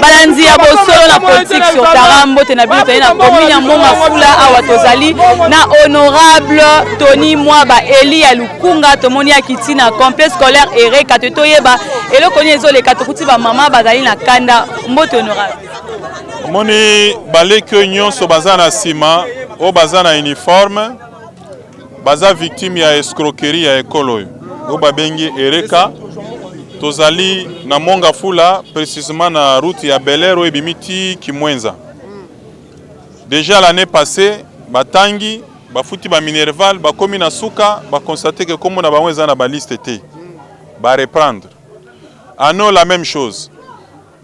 Balanzi ya bosolo na politique sur Tarambo tenabino na commune ya Monga Fula awa tozali na honorable Tony Mwaba Eli ya Lukunga tomoni ya kitina complexe scolaire Ereka toyeba eloko nyezo le katokuti ba mama bazali na kanda mbote honorable moni baleke nyonso bazana sima o bazana uniforme baza victime ya escroquerie ya ekolo o babengi Ereka tozali na Monga Fula précisément na route ya Belero et Bimiti Kimwenza. Déjà l'année passée, batangi, bafuti ba Minerval, ba komi na suka, ba constater que comme na bango na ba liste té, ba reprendre. Ano la même chose.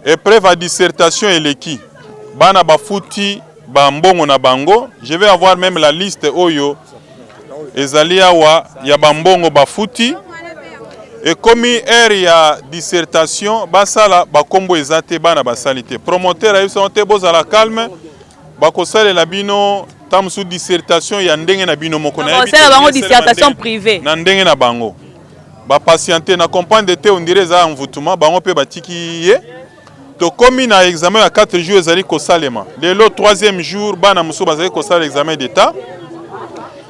Épreuve à dissertation et l'équi. Bana bafuti ba mbongo na bango, je vais avoir même la liste oyo ezali awa ya bambongo bafuti. Et comme il y a dissertation, basala bakombo ezate bana basalite. Promoteur a eu son teboz à la calme, bakosale la bino tam sous dissertation ya ndenge na bino moko na c'est la bango dissertation privée. Na ndenge na bango. Ba patienter na compagne de te on dirait za envoûtement bango pe batiki ye. To komi na examen à 4 jours ezali ko salema. Le 3e jour bana muso bazali ko sala examen d'état.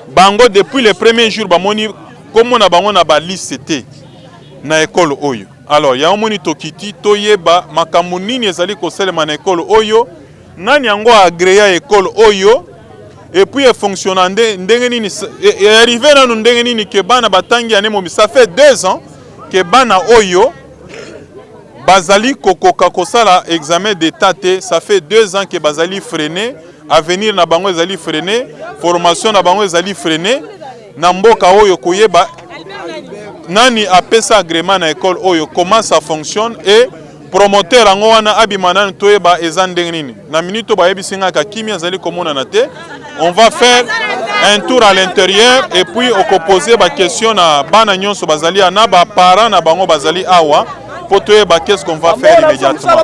Bango depuis le premier jour ba moni comme na bango na ba liste té. Na école oyo. Alors, ya omoni tokiti toyeba makambo nini ezali kosalema na école oyo, nani yango agréa école oyo, et puis fonctionnande ndenge nini et arrivé na ndenge nini ke bana batangi ane momi. Ça fait 2 ans que bana oyo bazali kokoka kosala examen d'état te, ça fait 2 ans que bazali freiné, avenir na bango ezali freiné, formation na bango ezali freiné, na mboka oyo koyeba nani apesa agrément na école oyo comment ça fonctionne et promoteur ango wana abimana toyeba ezandenge nini na minute ba yebisinga ka kimia zali komona na te. On va faire un tour à l'intérieur et puis on poser ba question na bana nyonso bazali na ba parents na bango bazali awa pour toyeba qu'est-ce qu'on va faire immédiatement.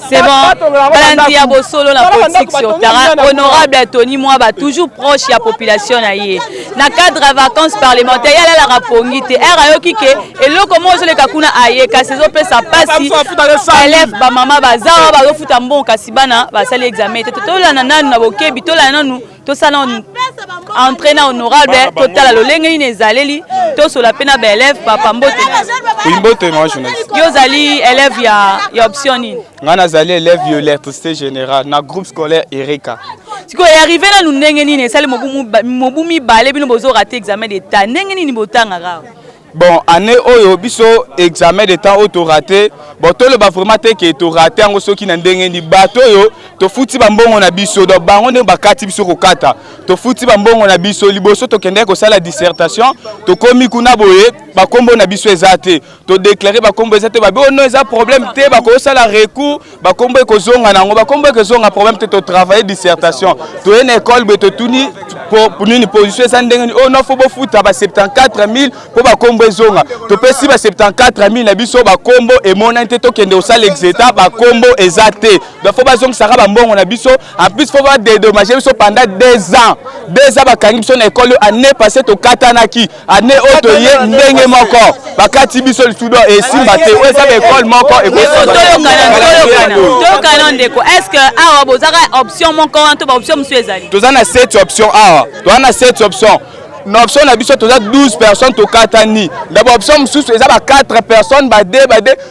C'est bon. Balanzi ya bosolo na politique sur terrain. Honorable Tony Mwaba toujours proche ya population na ye. Na cadre à vacances parlementaires yala la rapongi te era yoki ke eloko mozo le kakuna aye ka saison pe sa pasi élève ba mama bazawa ba futa mbon kasibana ba sali examen te tola na nanu na bokebi tola nanu to sala entraîneur honorable total lolenge ni ezaleli to sola pena ba élève papa mbote mbote moi journaliste yo zali élève ya option ni ngana zali élève ya électricité générale na groupe scolaire Ereka. Siko est arrivé na ndenge nini sali mobumi balé bino bozo rater examen d'état ndenge nini botanga ga. Bon année oyo biso examen d'état auto raté bon to le ba vraiment te ke to raté ngo soki na ndenge ni bato yo to futi ba mbongo na biso do bango ne bakati biso ko kata to futi ba mbongo na biso liboso to kende ko sala dissertation to komi kuna boye ba kombo na biso ezate to déclarer ba kombo ezate ba no eza problème te ba ko sala recours ba kombo ko zonga nango ba kombo ko zonga problème te to travailler dissertation to une école be to tuni pour une position ça ndenge oh non faut bo futa ba 74000 pour ba kombo zonga to pesi ba 74000 na biso ba kombo et mon te to kende au sala exeta ba kombo ezate donc faut ba zonga sara ba mbongo na biso en plus faut ba dédommager biso pendant 2 ans ba kangi biso na école année passée to katanaki année auto ye ndenge moko bakati biso studio et simba te o eza école moko et to kana ndeko est-ce que awa bozaka option moko to ba option monsieur ezali to zana 7 options awa to ana 7 options. Une option na biso to 12 personnes to katani d'abord option mususu eza ba 4 personnes ba de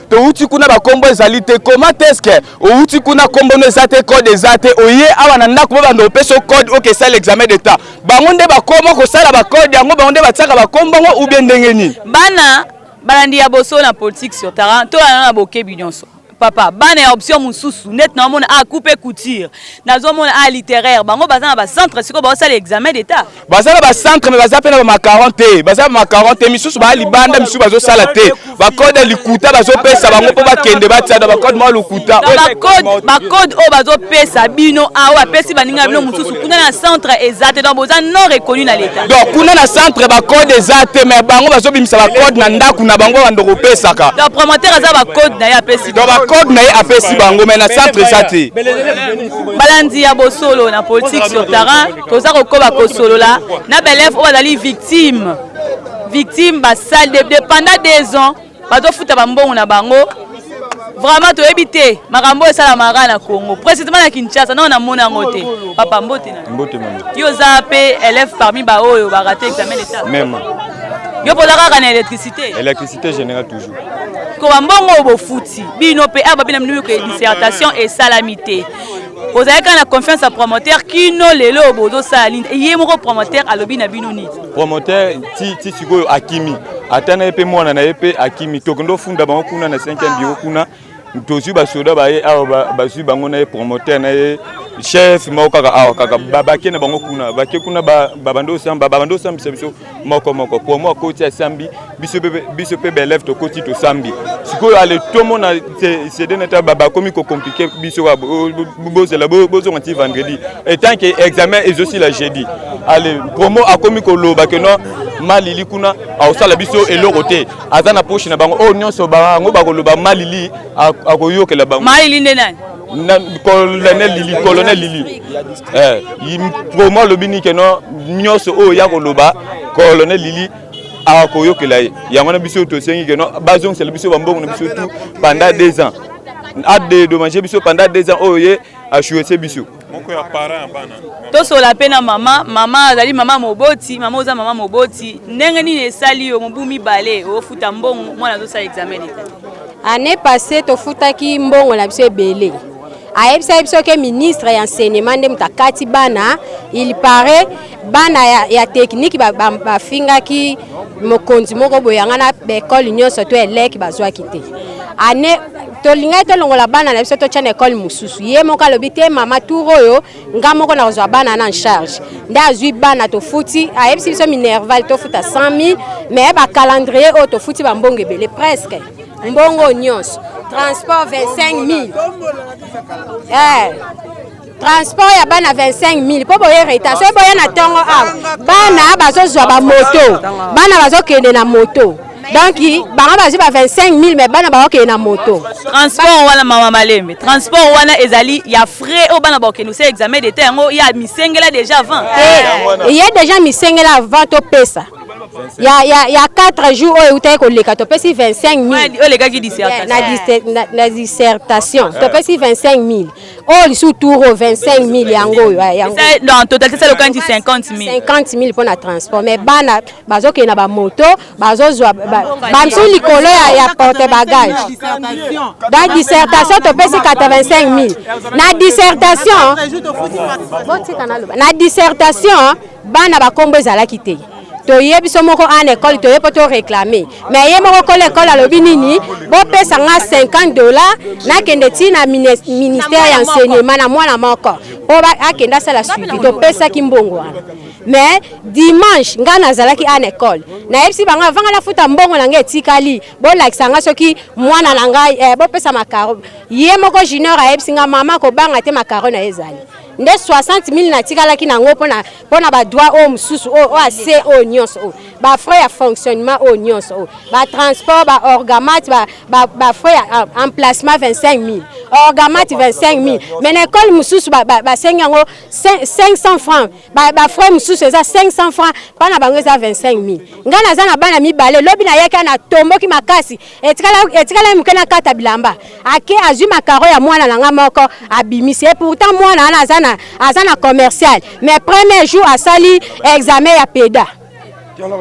to uti kuna ba kombo ezali te comment est-ce que o uti kuna kombo no ezate code ezate oye awa na ndako ba ndo peso code OK ça l'examen d'état bango nde ba komo ko sala ba code yango bango nde ba tsaka ba kombo ngo ou bien ndenge ni bana balandi ya boso na politique sur terrain to na bokebi nyonso papa bana option mususu net na mona a couper couture nazo mona a littéraire bango bazana ba centre siko ba sala examen d'état bazana ba centre mais bazapena ba 40 bazana ba 40 misusu ba libanda misusu bazo sala te ba code likuta bazo pesa bango po ba kende batia ba code mo lukuta ba code o bazo pesa bino awa pesi baninga bino mususu kuna na centre exact donc boza non reconnu na l'état donc kuna na centre ba code exact mais bango bazo bimisa ba code na ndaku na bango bandoko pesaka donc promoteur aza ba code na ya pesi donc ba code na ya pesi bango mais na centre exact balandi ya bosolo na politique sur terrain toza kokoba kosolo la na belève o bazali victime basale de pendant 2 ans bazo futa bambongo na bango vraiment toyebi te makambo esala mara na Congo précisément na Kinshasa non na mona ngote papa mbote na yo za pe élève parmi ba oyo ba raté examen d'état même yo poza ka na électricité générale toujours ko bambongo bo futi bino pe aba bina minu ke dissertation et salamité vous avez quand la confiance à promoteur qui no lelo bozo saline yé moko promoteur alobi na bino ni promoteur ti sikoyo akimi atana epe mwana na epe akimi tokondo funda bango kuna na 5e bureau kuna tozu ba soda ba ye awa ba zu bango na promoteur na ye chef moko kaka awa kaka babake na bango kuna bake kuna babando samba biso moko pour moi koti sambi biso pe belève to koti to sambi sikoyo ale tomo na c'est deneta baba komi ko compliqué biso bozo la bozo anti vendredi et tant que examen est aussi la jeudi ale promo akomi ko loba que non malili kuna ausala biso elorote azana poche na bango o nyonso bango bakoloba malili akoyokela bango malili ndenani colonel Lili promo lobini que non nyonso o ya koloba colonel Lili akoyokela yango na biso to sengi que non bazong c'est biso bambongo na biso tout pendant 2 ans a de dommager biso pendant 2 ans o ye a chouer biso moko ya parent bana to so la pena mama azali mama moboti mama oza mama moboti ndenge nini esali yo mobumi bale o futa mbongo mwana zo sa examen d'état année passée to futaki mbongo na biso ebele ayebisa biso ke ministre ya enseignement nde mutakati bana il paraît bana ya technique bafingaki mokonzi moko boyanga na école nyonso to eleki bazwaki te année tolinga tolongola bana na biso totia na école mususu ye moko alobi te mama tour oyo nga moko na kozwa bana na en charge nde azwi bana tofuti ayebisi biso minerval tofuta 100 000 mais ba calendrier oyo tofuti bambongo ebele presque mbongo nyonso transport 25 000 transport ya bana 25 000 po boye reta so boye na tongo awa bana bazozwa ba moto bana bazokende na moto donc bango bazwi ba 25 000 mais bana bakokende na moto transport wana mama malembe transport wana ezali ya frais o bana bakokende se examen d'état yango ya misengela déjà avant il y a déjà misengela avant to pesa il y a 4 jours où tu as collègue tu pèses 25 000 oh les gars qui dissertation na dissertation tu pèses 25 000 oh les sous tour 25 000 yango non en total c'est le quand 50 000 pour la transport mais bana bazo ke na ba moto bazo zwa ba msu likolo ya porte bagage dans dissertation tu pèses 85 000 na dissertation bana ba kombo ezalaki te toyebi so moko en école toye poto réclamer mais ye moko ko l'école alobi nini bo pesa nga $50 na kende ti na ministère ya enseignement na mwana moko po akenda sala suivi to pesa ki mbongo wana mais dimanche nga nazalaki en école na yebisi banga vanga la futa mbongo na nga etikali bo lakisa nga soki mwana na nga bo pesa makaro ye moko junior ayebisi nga mama ko banga te makaro na ezali nde 60 000 na tikalaki nango pona ba droit o mususu o ase o nyonso ba frais ya fonctionnement o nyonso ba transport ba orgamat ba frais ya emplacement 25 000 orgamat 25 000 mais l'école mususu ba sengango 500 francs ba frais mususu eza 500 francs pana bango eza 25 000 ngana za na bana mibale lobi na yeka na tomboki makasi etikala mukena kata bilamba ake azwi makaro ya mwana nanga moko abimisi et pourtant mwana ana azana commercial mais premier jour asali examen ya peda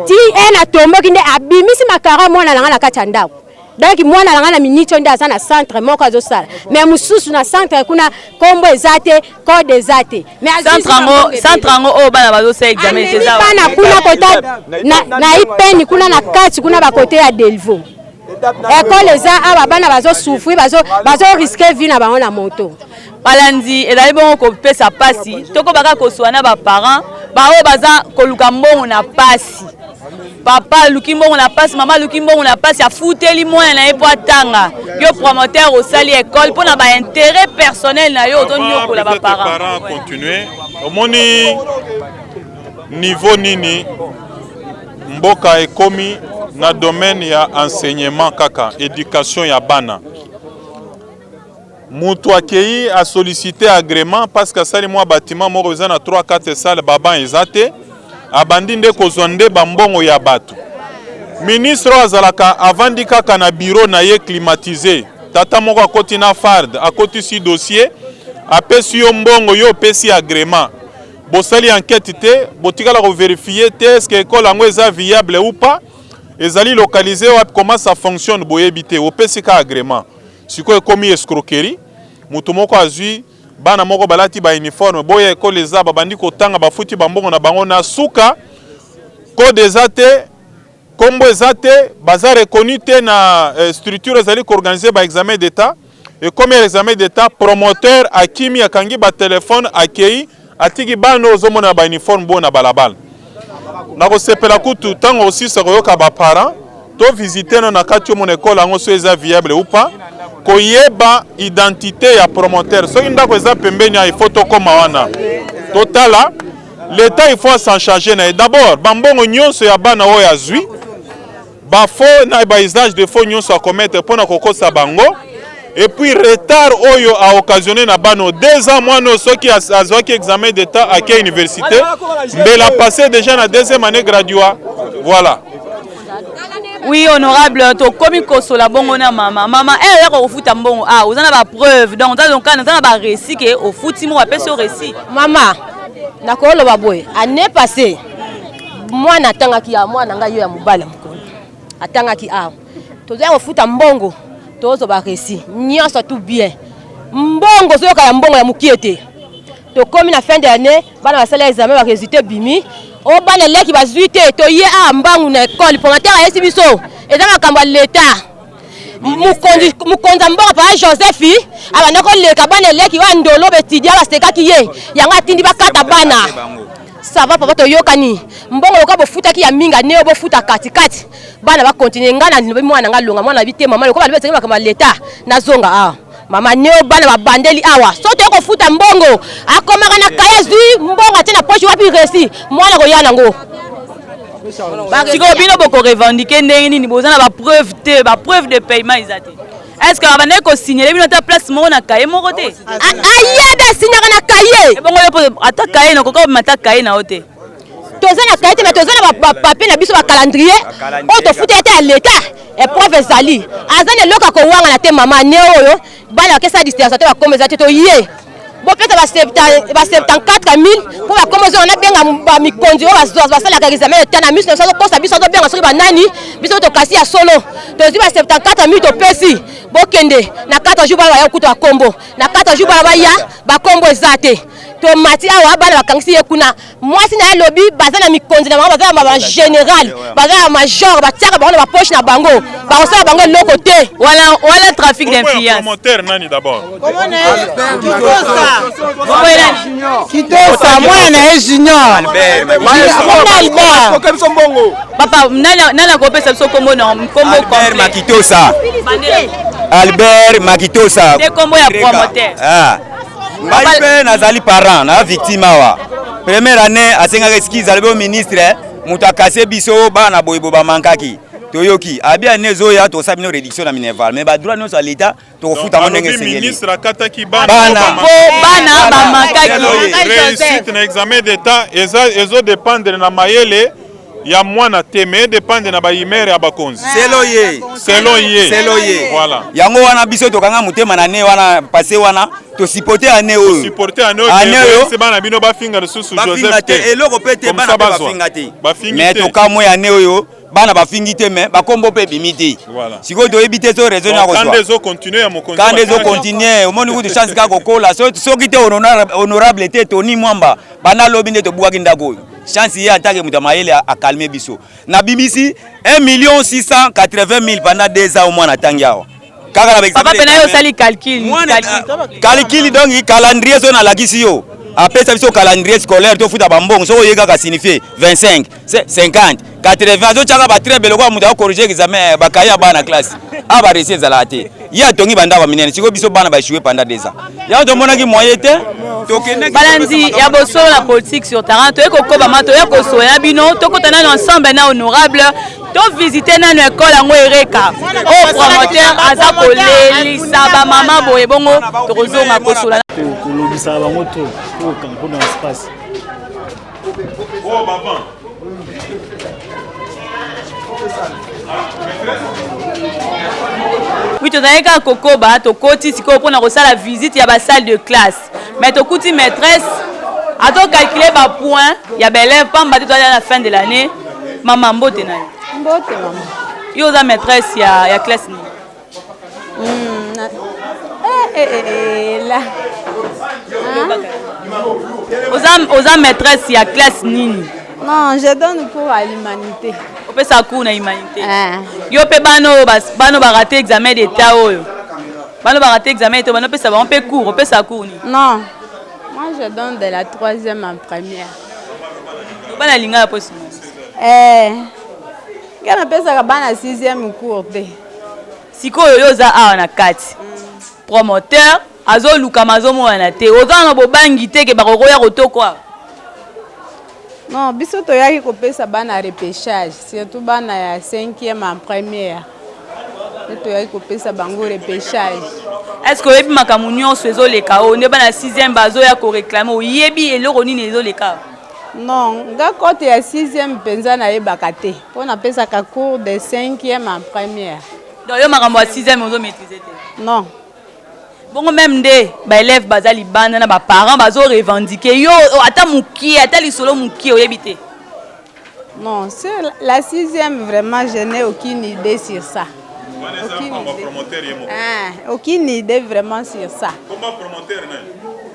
ti ena tomboki nde abimisi makaro mwana nanga na kati ndako donc mwana nanga na minute nde azana centre moko azosala mais mususu na centre kuna kombo ezate code ezate mais centre ngo o bana bazosa examen teza bana kuna kota na ipeni kuna na kati kuna ba côté ya Delvaux école eza aba bana bazosouffrir bazo risquer vie na bango na moto balandi ezali bongo kopesa pasi toko baka koswana ba parents bao baza koluka mbongo na pasi papa luki mbongo na passe mama luki mbongo na passe afuteli mwana na ye po atanga yo promoteur osali école mpona baintérêt personnel na yo ozonyokola baparent continuer omoni niveau nini mboka ekomi na domaine ya enseignement kaka éducation ya bana mutu akei a sollicité agrément parce que asali mwa bâtiment moko eza na 3-4 salles baban eza te abandi nde kozwa nde bambongo ya bato ministre azalaka avandi kaka na bureau na ye climatisé tata moko akoti na farde akoti si dossier apesi yo mbongo yo opesi agrément bosali enquête te botikala kovérifier te est-ce que école yango eza viable ou pas ezali localisé wapi comment ça fonctionne boyebi te opesi ka agrément sikoyo ekomi escroquerie mutu moko azwi bana moko balati ba uniforme boya école eza babandi kotanga bafuti bambongo na bango na suka code eza te kombo eza te baza reconnu te na structure ezali koorganize ba examen d'état et comme examen d'état promoteur akimi akangi ba téléphone akei atiki bana ozomona ba uniforme bona balabala na kosepela kutu tango aussi sa koyoka ba parents to visiter na kati yo mon école yango so eza viable ou pas koyeba identité ya promoteur soki ndako eza pembeni ya ifo tokoma wana totala l'état il faut s'en charger na d'abord bambongo nyonso ya bana oyo azwi bafo na ba usage de faux nyonso a commettre pona kokosa bango et puis retard oyo a occasionné na bano 2 ans mwana soki azwaki examen d'état à quelle université mais la passé déjà na 2e année graduat voilà. Oui, honorable, to komi kosola bongo na mama. Mama, elle est au foot à bongo. Ah, vous en avez la preuve. Donc, dans le cas, vous en avez un récit qui est au foot, si vous appelez ce récit. Maman, d'accord, le baboy. Année passée, moi, n'attends qui a moi, n'anga yo ya mubala mukolo. Attends qui a. To za au foot à bongo. To zo ba récit. Nyonso tout bien. Mbongo zo ka ya mbongo ya mukiete. To komi na fin d'année, bana basala examen ba résultat bimi. O bana leki bazuite to ye a mbangu na école promoteur a esibiso eza makambo ya l'état mukonza mbongo pa Joseph abana ko leka bana leki wa ndolo betidia basekaki ye yanga tindi bakata bana ça va papa to yokani mbongo loka bofuta ki ya minga ne bofuta kati kati bana ba continuer ngana mwana ngalonga mwana bite mama loka balibetse makambo ya l'état na zonga a mama neo bana ba bandeli awa soto ko futa mbongo akomaka na kayazui mbongo atena poche wapi resi mwana ko yana ngo siko bino boko revendiquer ndenge nini bozana ba preuve de paiement izate est-ce que abane ko signer bino ta place moko na kaye moko te ayebe signer na kaye bongo yo ata kaye na koko mata kaye na ote tozana kaye te mais tozana ba papier na biso ba calendrier o to futa ete à l'état et prof ezali azane loka ko wanga na te mama ne oyo bana kesa distance te ba komeza te to yé bo peta ba 74000 pour ba komozo on a benga ba mikonzi o ba sala ka examen tana mis na so ko sa biso to benga so ba nani biso to kasi ya solo to zi ba 74000 to pesi bo kende na 4 jours ba ya kuto kombo na 4 jours ba ya ba kombo ezate to mati awa bana bakangisi ye kuna mwasi na lobby bazana mikonzi na bango bazana ba général bazana major batiaka bango na ba poche na bango ba osala bango loko te wala trafic d'influence promoteur nani d'abord Kitosa mwana junior Albert papa nana ko pesa biso kombo na kombo Albert Makitosa Albert Makitosa de kombo ya promoteur Albert nazali parent na victime awa première année asengaka excuse albe ministre mutu akase biso bana boyebo bamankaki toyoki abia nezo ya to sabino réduction na minerval mais ba droit nyonso l'état to futa mo ndenge sengeli ministre akataki bana bamakaki réussite na examen d'état ezo dépendre na mayele ya mwana te mais dépendre na ba imere ya bakonzi selon ye voilà yango wana biso tokanga mutema na ne wana passé wana to supporter année oyo c'est bana bino ba finga susu Joseph te eloko pete bana ba finga te mais to kamwe année oyo bana ba fingi te mais ba kombo pe bimiti voilà siko to ebité so raison na ko quand les autres continuer à mon conseil quand les autres continuer au monde de chance ka kokola so qui te honorable te Tony Mwamba bana lobi nde to buaki ndako chance ye attaque mutamayele a calmer biso na BBC 1,680,000 pendant 2 ans au moins na tangiao kaka na papa pena yo sali calcul donc calendrier so na lagisi yo après ça biso calendrier scolaire to futa bambongo so yeka ka signifier 25 50 80 azotanga ba très belle kwa mutu akorriger examen bakaya bana classe aba réussir ezala te ya tongi banda ba minene siko biso bana ba échouer pendant 2 ans ya to monaki moyen te tokende balanzi ya bosolo la politique sur terrain to ekokoba mato ya kosoya bino tokotana ensemble na honorable to visiter nano école yango ereka o promoteur aza kolelisa ba mama boye bongo tokozonga kosola kolobisa bango to ko na espace oh baba oui tozalaki kaka kokoba tokoti sikoyo mpona kosala visite ya basalle de classe mais tokuti maîtresse atocalcule bapoint ya baélève pamba te toalia na fin de l'année mama mbote na yo mbote mama yo oza maîtresse ya classe nini là oza maîtresse ya classe nini non je donne pour à l'humanité opesa cours na humanité yo mpe bano barate examen d'état oyo bano barate examen d'état bano opesa bango mpe cours opesa cours nini non moi je donne de la 3e en première bana linga ya posi nga napesaka bana 6e cours te sikoyo yo oza awa na kati promoteur azolukama azomona te oza na bobangi te ke bakokoya kotoko awa non biso toyaki kopesa bana repêchage surtout bana ya 5e en première toyaki kopesa bango repêchage est-ce que oyebi makambo nyonso ezoleka oyo nde bana 6e bazoya koreklame oyebi eloko nini ezoleka non nga kote ya 6e mpenza nayebaka te mpo napesaka cours de 5e en première donc yo makambo ya 6e ozomaîtrise te non bongo même nde baélève baza libanda na baparent bazorevendique yo ata mokie ata lisolo mokie oyebi te non sur la 6e vraiment je n'ai aucune idée sur ça aucune idée vraiment sur ça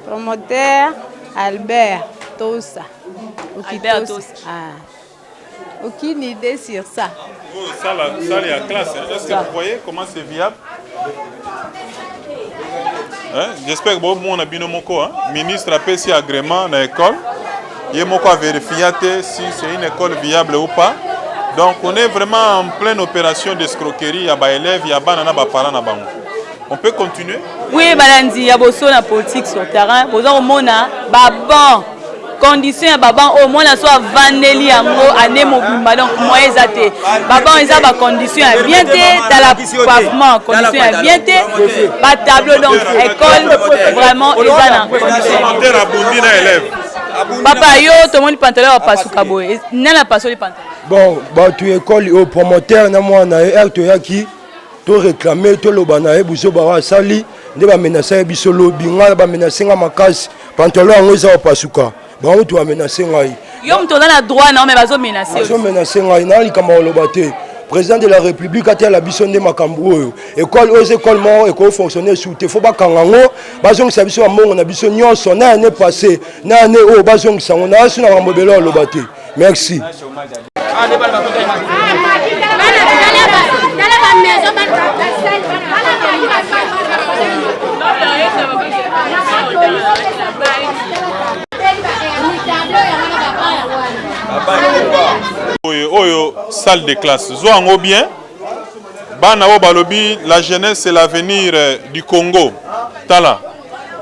promoteur Albert Tosa Albert Tosa aucune idée sur ça ça la classe est-ce que vous voyez comment c'est viable? J'espère que mon abino moko ministre a payé agrément dans l'école. Il a vérifié si c'est une école viable ou pas. Donc on est vraiment en pleine opération d'escroquerie. Il y a des élèves, il y a des parents. On peut continuer? Oui, Balanzi, il y a beaucoup de politique sur le terrain. Vous avez bon condition ya baban au moins soit vandeli yango ane mobimba donc moi ezate baban eza ba condition ya bien te dans la pavement condition ya bien te ba tableau donc école vraiment eza na condition abundi na élève papa yo to moni pantalon wa pasuka boye nana paso li pantalon bon ba tu école au promoteur na mwana e to yaki to réclamer to lobana e buso ba wa sali nde ba menacer biso lobinga ba menacer nga makasi pantalon yango eza wa pasuka ba mutu amenacer ngai yo mutu na droit na mais bazo menacer bazo menacer ngai na likamba olobate président de la république atia la biso nde makambo oyo école aux écoles mo école fonctionner sous te faut ba kangango bazongisa biso ya mbongo na biso nyonso na année passée na année oyo bazongisa ngo na asu na mobelo olobate merci Oyo salle de classe zoango bien bana o balobi la jeunesse c'est l'avenir du Congo tala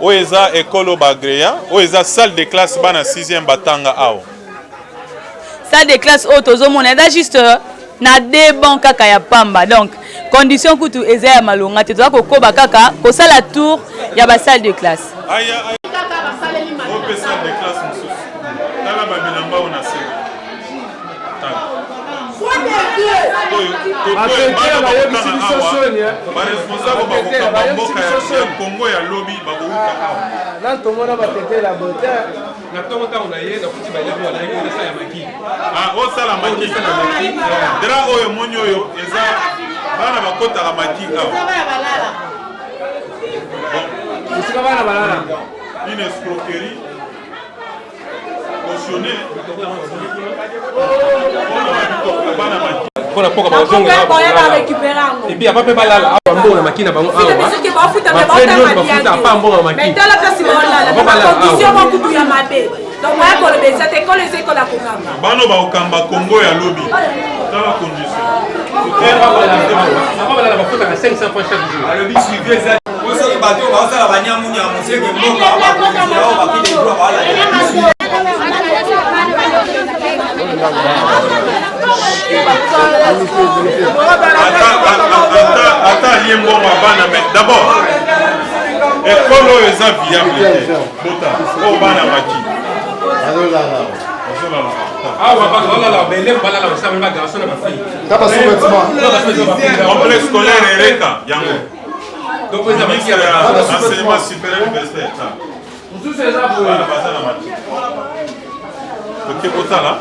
oeza école bagreya oeza salle de classe bana 6e batanga ao salle de classe auto mona da juste na de bon kaka ya pamba donc condition kutu eza ya malonga te toza kokoba kaka kosala tour ya ba salle de classe aya ope salle de classe mususu tala ba bilamba ona se baresponsable bakokamba mboka ya Congo ya lobi bakouka na tomona batete la bote na ntongo ntango na ye nakuti baelevi balayaki osala ya maki osala maki dra oyo moni oyo eza bana bakotaka maki awa esika bana balala une escroquerie cautionnée bana maki mpona mpoka bazonga epi apa mpe balala awa mbongo na maki na bango awa bafreni nyonso bafuta apa mbongo na maki bano ba okamba Congo ya lobby tala condition ata ye mbongo bana mais d'abord ekolo eza viable bota o bana maki complexe scolaire ereka yango enseignement supérieur universitaire ok kotala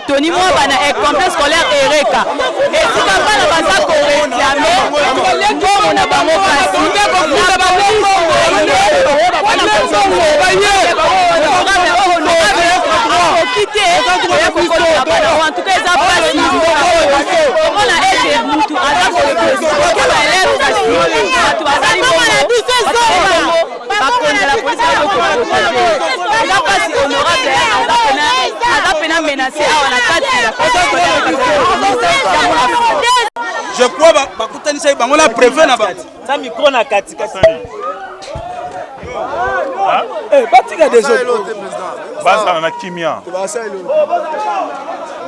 Tony Mwabana est complexe scolaire Ereka. Et si tu pas la base à réclamer, on a bango kasi, en tout cas, ça passe. On a aidé Moutou à la je crois que on a prévu ça micro na kati kati. Eh batika des autres. Basala na kimia.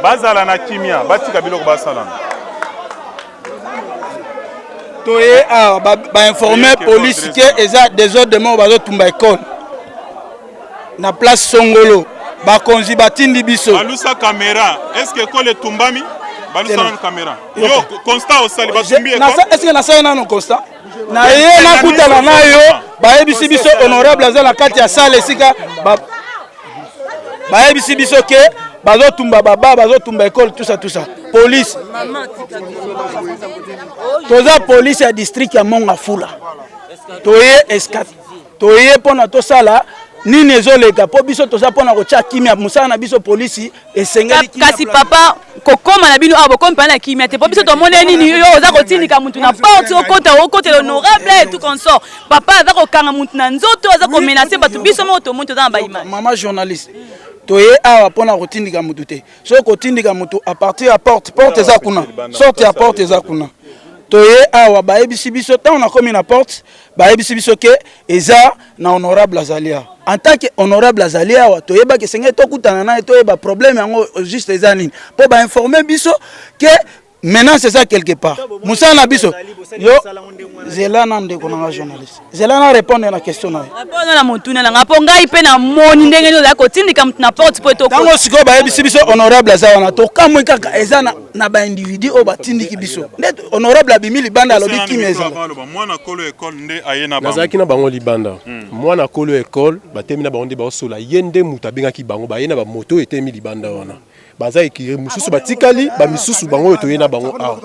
Basala na kimia, batika biloko basala. Toye ba informer police que eza des autres demain bazo tumba école. Na place Songolo ba konzi batindi biso. Balusa caméra, est-ce que école tumbami? Balusa na caméra. Yo constat au sali batumbi école. Est-ce que na ça na non constat? Na ye na kutala na yo ba ebisi biso honorable azala kati ya salle sika ba ebisi biso ke bazo tumba baba bazo tumba école tout ça. police toza police ya district ya Mongafula toye escat toye pona tosala nini ezoleka po biso toza pona kotia kimia musala na biso polisi esengeli kimia kasi papa kokoma na bino abo kompa na kimia te po biso to mone nini yo oza kotindika mutu na porte okota l'honorable et tout consort papa aza kokanga mutu na nzoto aza ko menacer batu biso mo to mutu za ba image mama journaliste toye awa pona kotindika mutu te so kotindika mutu à partir ya porte eza kuna sorte ya porte eza kuna toye awa bayebisi biso tant on a commis na porte bayebisi biso ke eza na honorable Azalia en tant que honorable Azalia wa toyeba ke senge tokutana na toyeba problème yango juste eza nini po ba informer biso ke maintenant c'est ça quelque part Moussa na biso yo zelana ndeko na journaliste zelana répondre na question na répondre na mutuna na ngapo ngai pe na moni ndenge nyo za kotindika mutu na porte po to tango siko bayebisi biso honorable Azalia na to kamwe kaka eza na ba individu o batindiki biso net honorable abimi libanda alobi kimeza mwana kolo école nde ayena ba nazaki na bango libanda mwana kolo école batemi na bango nde ba sola yende mutu abengaki bango bayena ba moto etemi libanda wana bazaki mususu batikali ba misusu bango to yena bango awa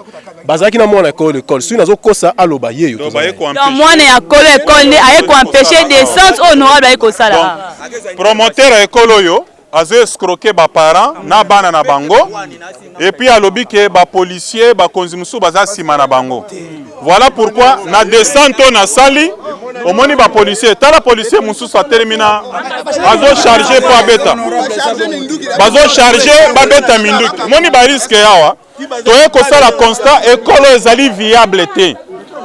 bazaki na mwana école si nazo kosa aloba yeyo to baye ko empêcher mwana ya école ne aye ko empêcher descente honorable aye ko sala promoteur ya école oyo azo escroquer ba parents na bana na bango et puis alobi ke ba policier ba konzi musu baza sima na bango voilà pourquoi na descente na sali omoni ba policier tala policier mususu a termina azo charger pour abeta bazo charger ba beta minduki moni ba risque yawa toye ko sala constat école ezali viable te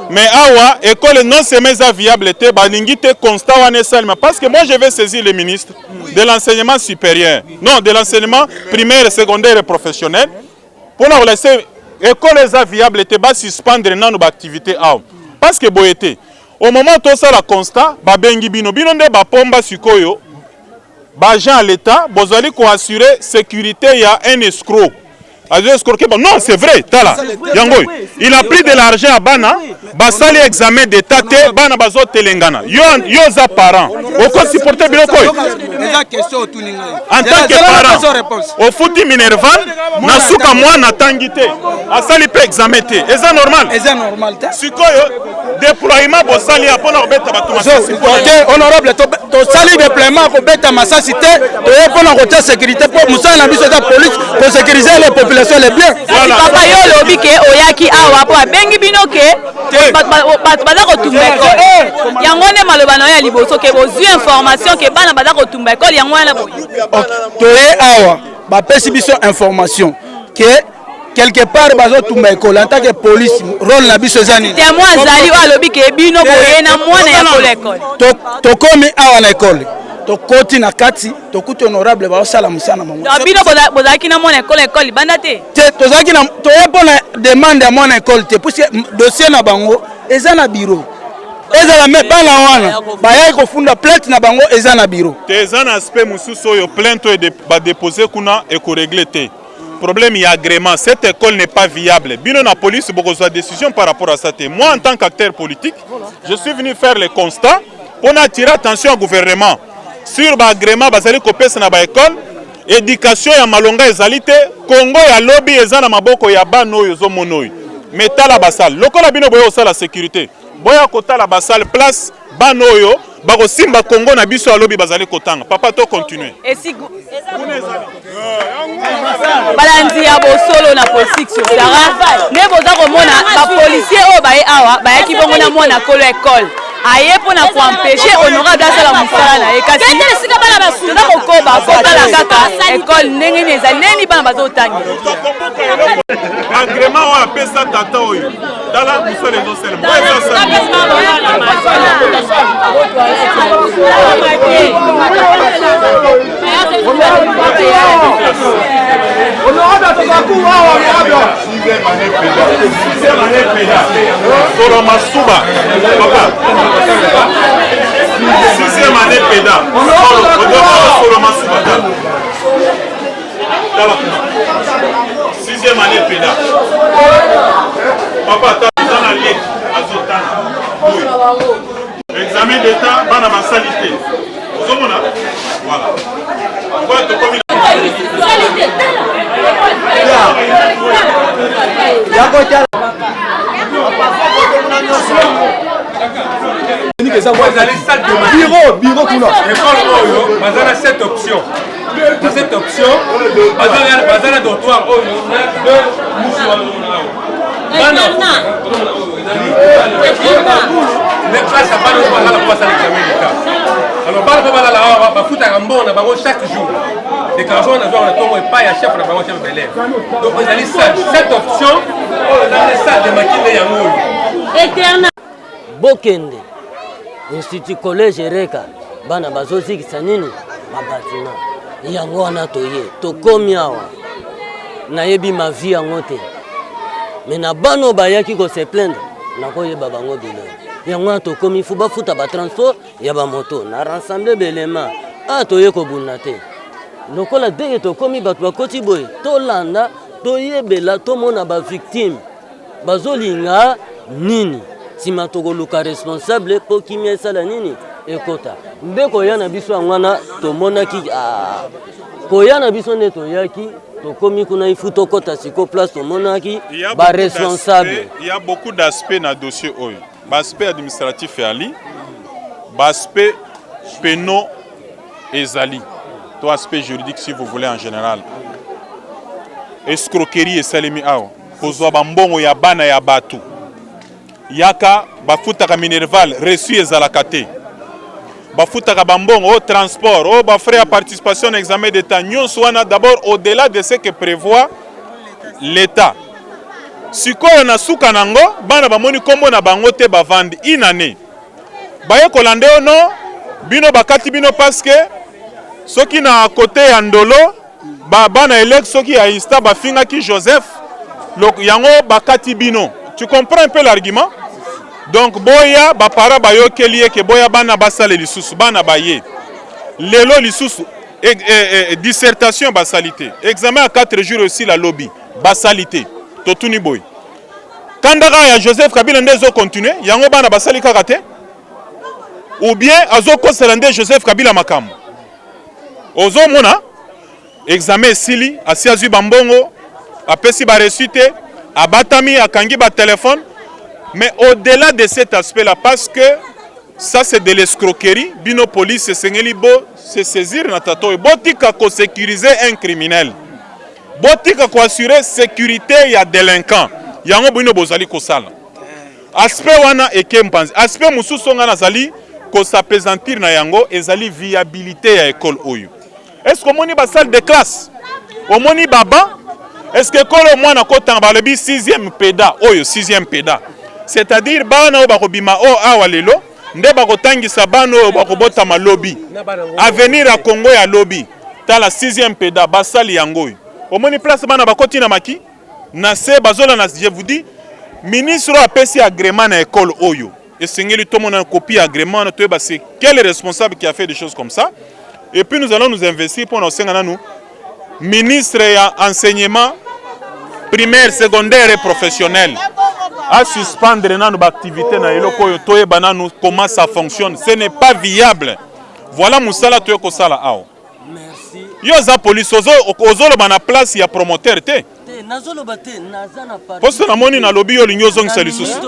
mais awa école non seulement viable te balingi te constat wana salima parce que moi je vais saisir le ministre de l'enseignement supérieur non de l'enseignement primaire secondaire et professionnel pour la laisser école viable te ba suspendre nanu ba activité awa parce que boyete au moment où ça la constat babengi bino nde ba pomba sikoyo ba agent à l'état bozali ko assurer sécurité il y a un escroc. Non, c'est vrai, tala. Yango, il a pris de l'argent à Bana, basali examen d'état te Bana bazo telengana. Yo za parent. Oko supporter biloko. En tant que parent, au fouti minerval, na suka mwana tangite. Asali pe examen te. Eza normal. Eza normal. Sikoyo déploiement bosali apona obeta batu masasi. Honorable to sali déploiement ko beta masasi te, to epona ko ta sécurité pour musala na biso ta police pour sécuriser les populations. Les biens. Voilà. Papa yo lobi ke oyaki awa po bengi bino ke bato baza kotumba école. Yango ne maloba na ya liboso ke bozwi information ke bana baza kotumba école yango wana boyi. Toye awa ba pesi biso information ke quelque part bazo tumba école en tant que police rôle na biso zani. Témoin zali wa lobi ke bino boye na mwana ya école. To komi awa na école. Tokoti na kati tokuti honorable ba osala musana mongo bino bozaki na mwana école banda te tozaki na toyepo na demande ya mwana école te puisque dossier na bango eza na bureau eza la me bana wana bayaki kofunda plainte na bango eza na bureau te eza na aspect mususu oyo plainte oyo ba déposer kuna et ko régler te problème il y a agrément cette école n'est pas viable bino na police bokozwa décision par rapport à ça te moi en tant qu'acteur politique je suis venu faire le constat pour attirer attention au gouvernement sur l'agrément bazali kopesa na ba école éducation ya malonga ezalité Congo ya lobby eza na maboko ya bano oyo zo monoyi metala basal lokola bino boyo osala sécurité boya kotala basal place bano oyo bako simba Congo na biso ya lobby bazali kotanga papa to continuer balanzi ya bosolo na politique sur terrain ne boza komona ba policier o baye awa bayaki bongo na mwana kolo école aye pona ko empêcher honorable asala musala na ye kasi toza kokoba kotala kaka école ndenge neza neni bana bazotangi agrément oyo apesa tata oyo tala musala ezosala solo masuba papa sixième année péda solo masuba sixième année péda papa dans la lettre azotana examen d'état bana basalité ozomona voilà Bureau kuna. Bazana cette option. Dans cette option, bazana dortoir mais place à pas la place à l'examen d'État. Alors par rapport à la foot à Rambon, on a chaque jour. Déclaration on a besoin de tomber pas à chef on a besoin chef d'élève. Donc vous allez cette option, on a les salles de maquiller yango. Éternel. Bokende. Institut collège Reka. Bana bazozi kisanini babatina. Yango wana toye. Tokomi awa. Nayebi ma vie yango te. Mais na bano bayaki ko se plaindre. Nakoyeba bango biloko. Yango tokomi fu bafuta ba transport ya ba moto na rassembler belema. Ah toye ko bunate. Lokola deke tokomi bato bakoti boye. Tolanda toyebela tomona ba victime. Bazolinga nini? Sima tokoluka responsable po kimia esala nini ekota mbe koyana biso angwana tomonaki koyana biso nde toyaki tokomi kuna ifu tokota siko place tomonaki ba responsable. Il y a beaucoup d'aspects dans le dossier oyo. L'aspect administratif ali, l'aspect pénal ezali, to aspect juridique si vous voulez en général. Escroquerie esalemi awa kozwa bambongo ya bana ya batu. Yaka bafutaka minerval reçu ezalaka te bafutaka bambongo au transport au ba frais à participation à examen d'état nyonso wana d'abord au-delà de ce que prévoit l'état sikoyo na suka nango bana bamoni kombo na bango te bavandi inane baye kolande ono bino bakati bino parce que soki na côté ya ndolo bana elek soki ya insta bafinga ki Joseph yango bakati bino. Tu comprends un peu l'argument? Donc, boya, bapara bayo kelie ke boya bana basale lisusu, bana baye. Lelo lisusu, dissertation basalité. Examen à 4 jours aussi la lobby, basalité. Totuni boy. Kandara ya Joseph Kabila ndezo continue, yango bana basali kakate? Ou bien azo koselande Joseph Kabila makamu. Ozo mona, examen sili, asiazu bambongo, apesi ba resute, abatami akangi ba téléphone. Mais au-delà de cet aspect-là, parce que ça c'est de l'escroquerie, bino police se saisir na tato et botika ko sécuriser un criminel. Botika ko assurer sécurité ya délinquant. Yango bino bozali ko sala. Aspect wana ekempanzi. Aspect mususu nga nazali ko s'apaisantir na yango ezali viabilité ya école oyo. Est-ce que moni ba salle de classe? Omoni baba? Est-ce que kolo mwana kotanga balobi 6e péda oyo 6e péda? C'est-à-dire bana o bakobima o awa lelo nde bakotangisa bana o bakobota malobi avenir à Congo ya lobby ta la 6e péda basali yango omoni place bana bakoti na maki na se bazola na je vous dis ministre a pesi agrément na école oyo et sengeli tout monde a copie agrément na to ba c'est quel est responsable qui a fait des choses comme ça et puis nous allons nous investir pour nous sengana nous ministre ya enseignement primaire secondaire et professionnel à suspendre nos activités na eloko yo toyeba nanu comment ça fonctionne. Ce n'est pas viable. Voilà musala toyo ko sala awo. Merci. Yo za police ozolo bana place ya promoteur te. Nazolo bate nazana parti. Poste na moni na lobby yo linyo zongisa lisusu.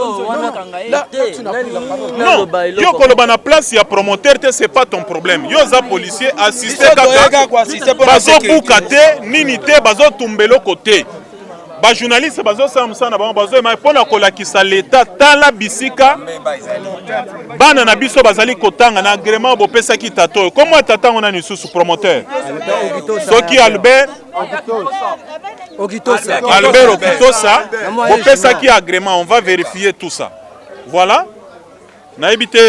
Non, yo ko bana place ya promoteur te c'est pas ton problème. Yo za policier assister kaka. Bazo bukate nini te bazo tumbelo côté. Ba journaliste bazo samsana ba bazo ma pona kolakisa l'état tala bisika bana na biso bazali kotanga na agrément bo pesa ki tato comment tatango na nisusu promoteur soki Albert Okitosa bo pesa ki agrément on va vérifier tout ça voilà na ebité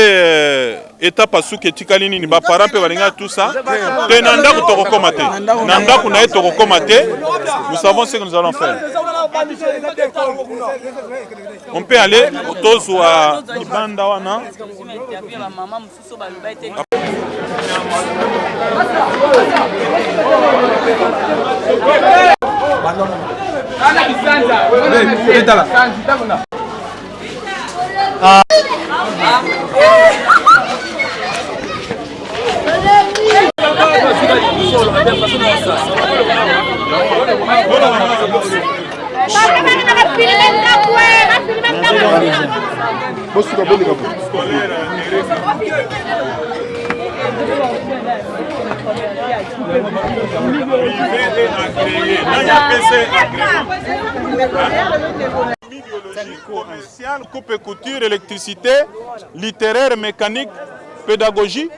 étape asuke tikalini ni ba para pe balinga tout ça te nanda ko tokokoma te nanda ko na etokokoma te nous savons ce que nous allons faire. On peut aller au tozo à Ibanda wana. Commercial, coupe et couture, électricité, littéraire, mécanique, pédagogie.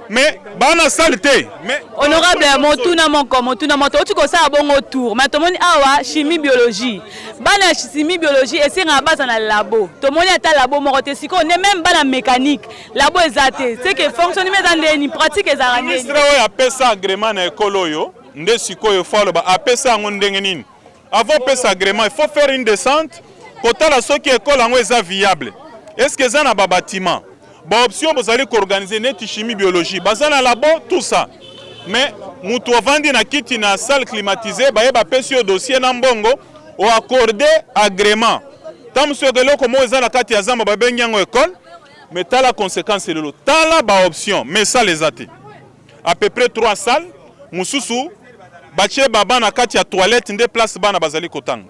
Mais bana saleté. Mais honorable motuna tu ko sa bon autour. Mais tomoni awa chimie biologie. Bana chimie biologie et c'est na base na labo. Tomoni ata labo moko te siko ne même bana mécanique. Labo ezate. C'est que fonctionne mais dans les pratiques ezarane. Ministre oyo apesa agrément na école oyo, nde siko yo falo ba apesa ngo ndenge nini. Avant pesa agrément, il faut faire une descente. Kota la soki école ngo eza viable. Est-ce que ça na ba bâtiment? Bon option vous allez organiser net chimie biologie bazana labo tout ça mais mutu avandi na kiti na salle climatisée ba yeba pesi au dossier na mbongo o accorder agrément tam so de loko mo ezana kati ya zamba ba benyango école mais ta la conséquence lelo ta la ba option mais ça les até à peu près 3 salles mususu bache baba na kati ya toilette nde place bana bazali kotanga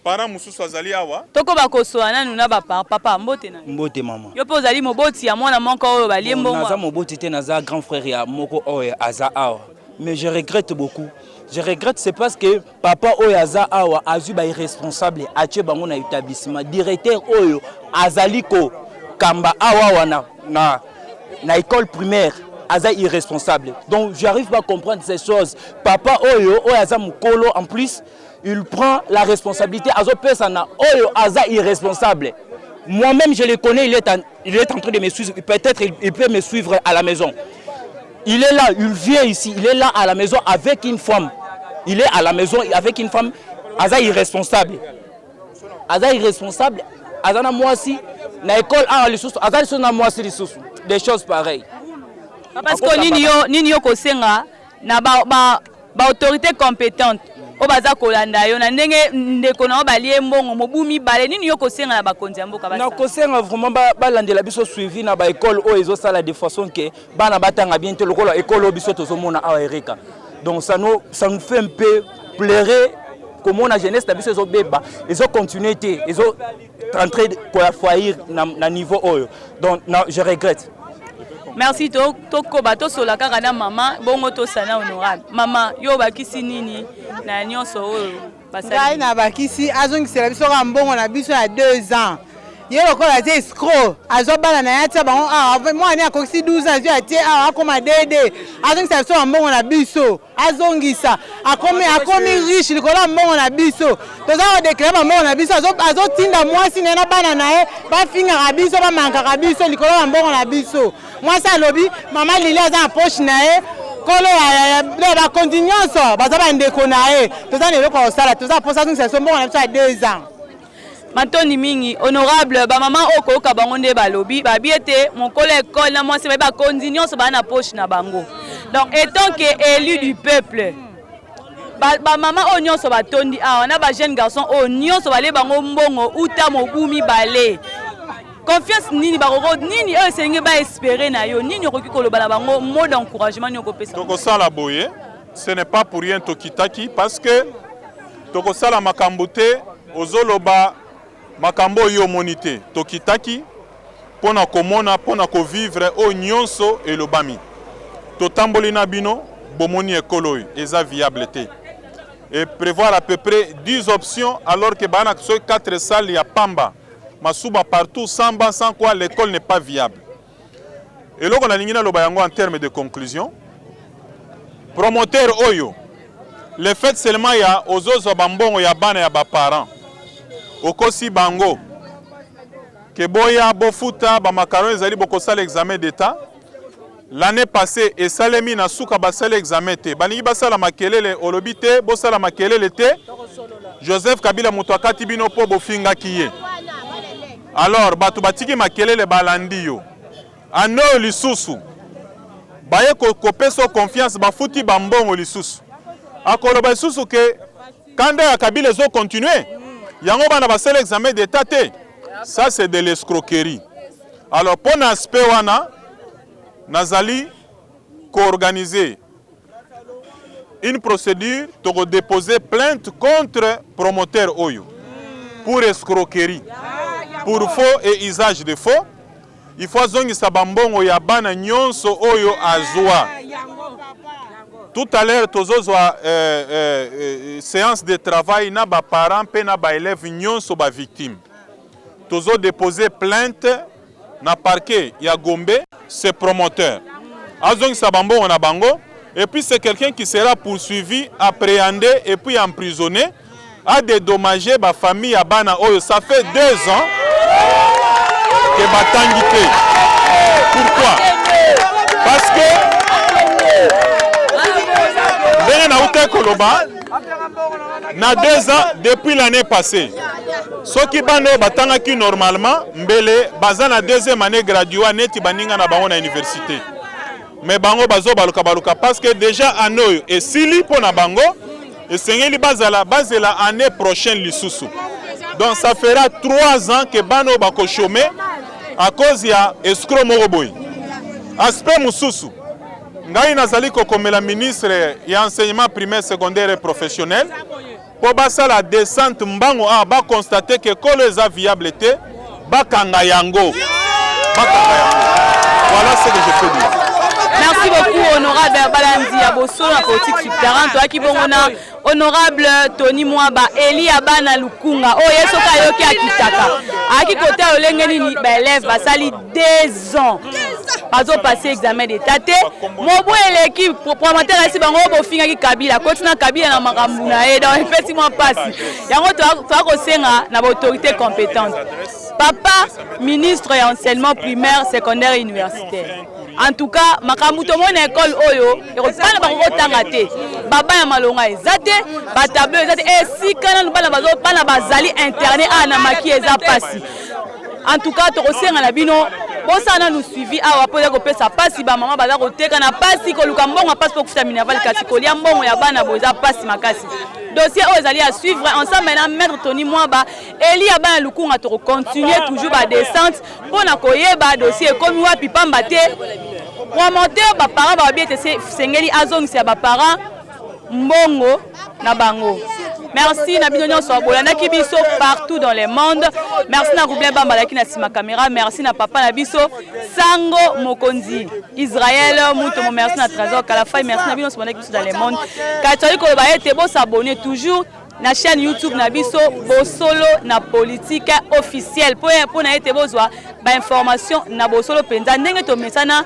para mususu azali awa toko bakosoa nanu na papa mbote na mbote mama yo po zali moboti ya mwana monko oyo baliembo naza moboti te naza grand frère ya moko oyo aza awa mais je regrette beaucoup. Je regrette c'est parce que papa oyo aza awa azu ba irresponsable atie bango na établissement directeur oyo azali ko kamba awa wana na école primaire aza irresponsable. Donc j'arrive pas à comprendre ces choses. Papa oyo aza mukolo en plus il prend la responsabilité azo pesana oyo aza irresponsable. Moi-même je le connais, il est en train de me suivre, peut-être il peut me suivre à la maison. Il est là, il vient ici, il est là à la maison avec une femme. Il est à la maison avec une femme, aza irresponsable. Aza irresponsable, aza na mwasi na école a lisusu, aza lisusu na mwasi lisusu. Des choses pareilles. Parce que nini yo kosenga na ba autorité compétente. Obaza kolanda yo na ndenge ndeko na balie mbongo mobumi bale nini yo kosenga na bakonzi ya mboka basa. Na kosenga vraiment balandela biso suivi na ba école o ezo sala de façon que bana batanga bien te lokola école biso tozomona a Erika. Donc ça nous fait un peu pleurer comment la jeunesse biso ezo beba ezo continuer te ezo rentrer pour foyer na niveau oyo. Donc je regrette. Merci toko bato sola kaka na mama bongo to sana honorable. Mama yo bakisi nini na nyonso oyo basali. Ngai na bakisi azongisela biso ka mbongo na biso ya 2 ans. Ye lokola te escroc azobala na yatia bango moi ani akokisi 12 ans ya tie akoma dede azongisa biso mbongo na biso azongisa akomi riche likola mbongo na biso toza ko déclarer mbongo na biso azotinda mwasi na bana na ye bafinga biso ba manka biso likola mbongo na biso mwasi alobi mama Lili aza na poche na ye kolo ya ba continuance baza ba ndeko na ye toza ne loko osala toza posa azongisa mbongo na biso ya 2 ans. Matoni mingi honorable ba maman okoka bango nde balobi ba biete mon collègue école na moi c'est ba continuance ba na poche na bango. Donc étant que élu du peuple ba maman onyonso ba tondi a na ba jeune garçon onyonso ba le bango mbongo uta mobumi bale. Confiance nini ba roko nini eux senge ba espérer na yo nini okoki koloba na bango mot d'encouragement ni okopesa. Toko sala boye ce n'est pas pour rien tokitaki parce que toko sala makambote ozoloba makambo yo monité tokitaki pona komona pona ko vivre o nyonso et le bami to tamboli na bino bomoni ekolo eza viabilité et prévoir à peu près 10 options alors que bana so 4 salles ya pamba masuba partout sans banc sans quoi l'école n'est pas viable et loko na lingina loba yango en termes de conclusion promoteur oyo le fait seulement ya ozozo bambongo ya bana ya ba parents okosi bango ke boya bofuta ba makaron ezali bokosala examen d'état l'année passée et salemi na suka basala examen te balingi basala makelele olobi te bosala makelele te Joseph Kabila muto akati bino po bofinga kiye alors batu batiki makelele balandi yo ano lisusu baye kopeso confiance bafuti bambongo lisusu akoloba lisusu ke kanda ya Kabila zo continuer yango bana basala examen d'état te ça c'est de l'escroquerie alors pour l'aspect wana nazali co-organiser une procédure pour déposer plainte contre promoteur oyo pour escroquerie pour faux et usage de faux. Il faut azongisa bambongo ya bana nyonso oyo azwa. Tout à l'heure, tozozwa séance de travail na ba parents pe na ba élèves nyonso ba victime. Tozo déposer plainte na parquet ya Gombe, c'est promoteur. Azongisa bambongo na bango et puis c'est quelqu'un qui sera poursuivi, appréhendé et puis emprisonné, a dédommagé ba famille ya bana oyo. Ça fait 2 ans que batangité. Pourquoi? Parce que na 2 ans depuis l'année passée. Ceux qui bano batanga qui normalement mbele baza na 2e année graduée neti baninga na bango na université. Mais bango bazo baluka parce que déjà anoyo et sili pona bango et sengeli bazala année prochaine lisusu. Donc ça fera 3 ans que bano bako chômer à cause ya escroc moroboy. Aspect mususu. Ngai nazali kokomela ministre ya enseignement primaire, secondaire et professionnel pour basa la descente mbango a ba constater que kolo eza viable te bakanga yango. Voilà ce que je peux dire. Merci beaucoup honorable Balandi ya Bosolo na politique subterrain to aki bongona honorable Tony Mwaba Eli Abana Lukunga o yeso ka yoki akitaka aki côté olengeni ni ba élève basali 2 ans bazo passer examen d'état te mobo eleki promoteur asi bango bo finga ki Kabila kotina Kabila na makambu na e donc effectivement passe yango to ko senga na autorité compétente. Papa ministre et enseignement primaire, secondaire et universitaire. En tout cas, makamuto mon école oyo, et repana bango tangate. Baba ya malonga ezate, ba tableau ezate et si kana nubala bazo pana bazali internet ana maki eza pasi. En tout cas, to kosenga na bino bosana nous suivi awa poza ko pesa pasi ba mama baza ko teka na pasi ko luka mbongo pasi ko kufuta minerval kasi ko lia mbongo ya bana boza pasi makasi. Dossier aux alliés à suivre ensemble maintenant maître Tony Mwaba Eli Abana Lukunga to continuer toujours ba descente pour na koyeba dossier comme wapi pamba te promoteur ba parents ba bien te sengeli azong c'est ba parents mbongo na bango. Merci na bino nyonso boyana ki biso partout dans le monde. Merci na Roublin Bamba ki na sima caméra. Merci na papa na biso Sango Mokonzi Israël muto mo merci na Trésor Kalafai. Merci na bino so biso dans le monde. Katoli ko ba ete bo s'abonner toujours na chaîne YouTube na biso Bosolo na politique officielle pour na ete bozwa ba information na Bosolo penza ndenge to mesana